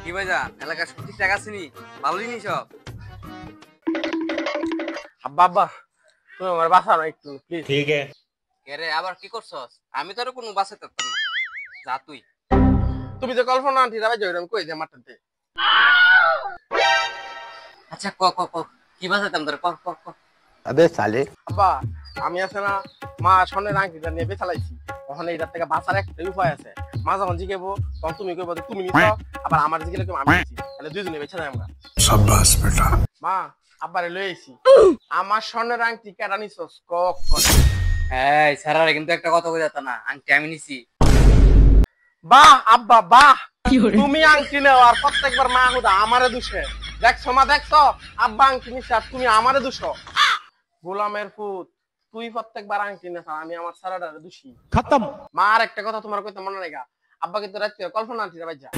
কি ভাইজান এলাকার সব ঠিকঠাক আছে নি? ভালো জিনিস সব? আব্বা আব্বা তুমি আমার বাঁচানো একটু প্লিজ। ठीक है। কে রে আবার কি করছস? আমি তো আর কোনো বাসে থাকতাম না। যা তুই। তুমি যে কল্পনা আন্টি রাবাই যাও এরকম কই যে মারতে। আচ্ছা ক ক ক কি বাসাইতাম তোর ক ক ক। अबे साले আব্বা আমি আছে না মা স্বর্ণের আংটিটা নিয়ে বেচালাইছি, ওখানে এটার থেকে বাঁচার একটাই উপায় আছে। মা যখন জিগেবো তখন তুমি কইবো যে তুমি নিছ, আবার আমার জিগেলে আমি নিছি, তাহলে দুইজনে বেচে যাই আমরা। शाबाश बेटा। মা আব্বারে লই আইছি, আমার স্বর্ণের আংটি কেডা নিছস ক ক। এই স্যারারে কিন্তু একটা কথা কই যাতা না, আংটি আমি নিছি। বাহ আব্বা বাহ, তুমি আংটি নেও আর প্রত্যেকবার মা হুদা আমারে দুষে। দেখছো মা দেখছো, আব্বা আংটি নিছে আর তুমি আমারে দুষো। গোলামের পুত, তুই প্রত্যেকবার আংটি নেছ আর আমি আমার সারাটারে দোষী। खत्म। মা আর একটা কথা তোমার কইতে মনে রাখা, আব্বা কিন্তু রাত্রে কল্পনা আন্টি রে বাইজা